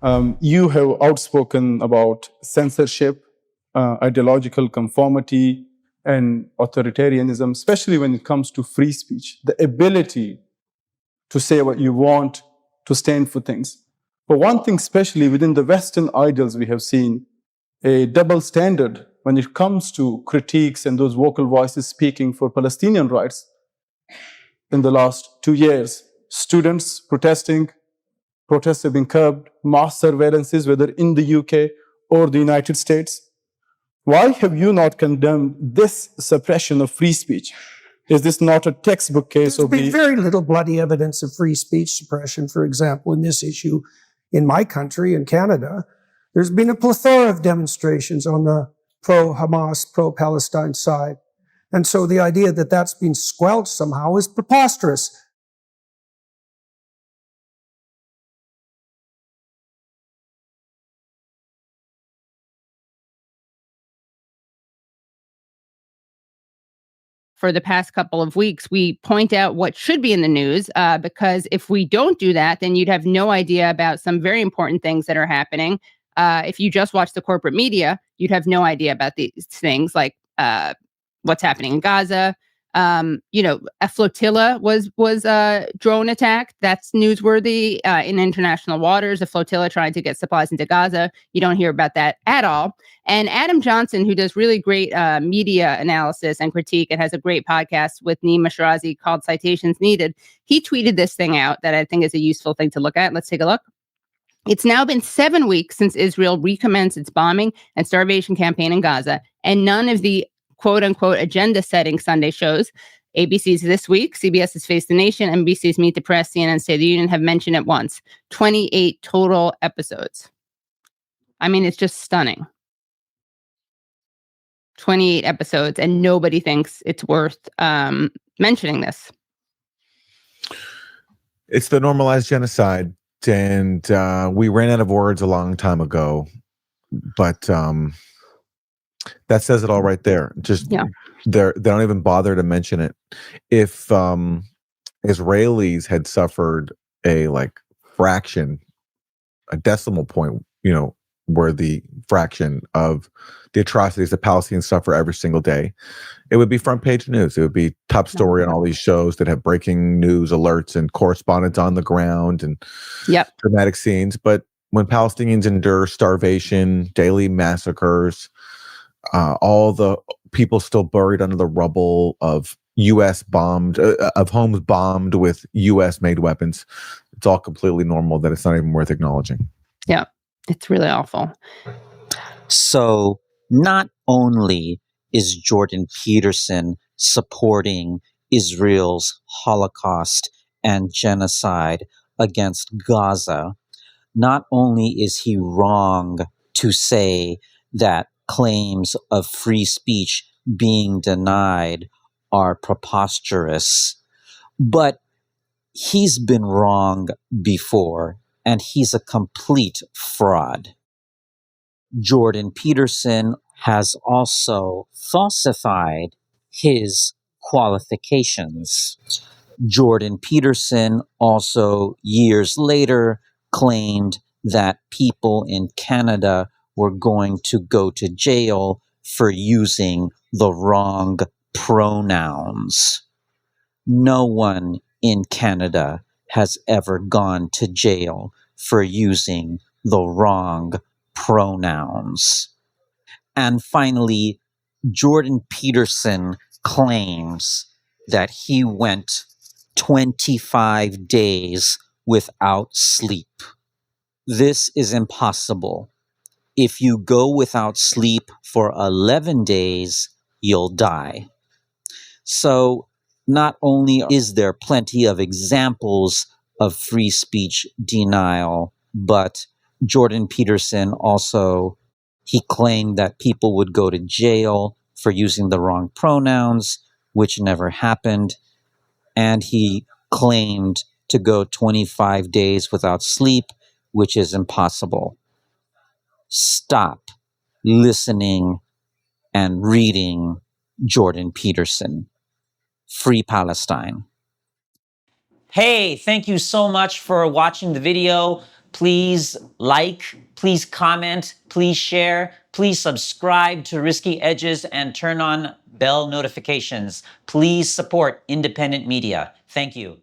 You have outspoken about censorship, ideological conformity, and authoritarianism, especially when it comes to free speech, the ability to say what you want, to stand for things. But one thing, especially within the Western ideals, we have seen a double standard when it comes to critiques and those vocal voices speaking for Palestinian rights. In the last 2 years, students protesting, protests have been curbed, mass surveillances, whether in the UK or the United States. Why have you not condemned this suppression of free speech? Is this not a textbook case There's been very little bloody evidence of free speech suppression, for example, in this issue in my country, in Canada. There's been a plethora of demonstrations on the pro-Hamas, pro-Palestine side. And so the idea that that's been squelched somehow is preposterous. For the past couple of weeks, we point out what should be in the news, because if we don't do that, then you'd have no idea about some very important things that are happening. If you just watch the corporate media, you'd have no idea about these things, like what's happening in Gaza. A flotilla was drone attacked. That's newsworthy in international waters. A flotilla trying to get supplies into Gaza. You don't hear about that at all. And Adam Johnson, who does really great media analysis and critique and has a great podcast with Neem Mashrazi called Citations Needed, he tweeted this thing out that I think is a useful thing to look at. Let's take a look. It's now been 7 weeks since Israel recommenced its bombing and starvation campaign in Gaza, and none of the quote-unquote agenda-setting Sunday shows, ABC's This Week, CBS's Face the Nation, NBC's Meet the Press, CNN's State of the Union, have mentioned it once. 28 total episodes. I mean, it's just stunning. 28 episodes, and nobody thinks it's worth mentioning this. It's the normalized genocide, and we ran out of words a long time ago, but that says it all right there. Just they don't even bother to mention it. If Israelis had suffered a fraction, a decimal point, where the fraction of the atrocities that Palestinians suffer every single day, it would be front page news. It would be top story on all these shows that have breaking news alerts and correspondents on the ground and dramatic scenes. But when Palestinians endure starvation, daily massacres, all the people still buried under the rubble of U.S. bombed, of homes bombed with U.S. made weapons, it's all completely normal that it's not even worth acknowledging. Yeah, it's really awful. So not only is Jordan Peterson supporting Israel's Holocaust and genocide against Gaza, not only is he wrong to say that claims of free speech being denied are preposterous, but he's been wrong before, and he's a complete fraud. Jordan Peterson has also falsified his qualifications. Jordan Peterson also, years later, claimed that people in Canada were going to go to jail for using the wrong pronouns. No one in Canada has ever gone to jail for using the wrong pronouns. And finally, Jordan Peterson claims that he went 25 days without sleep. This is impossible. If you go without sleep for 11 days, you'll die. So not only is there plenty of examples of free speech denial, but Jordan Peterson also, he claimed that people would go to jail for using the wrong pronouns, which never happened. And he claimed to go 25 days without sleep, which is impossible. Stop listening and reading Jordan Peterson. Free Palestine. Hey, thank you so much for watching the video. Please like, please comment, please share, please subscribe to Risky Edges and turn on bell notifications. Please support independent media. Thank you.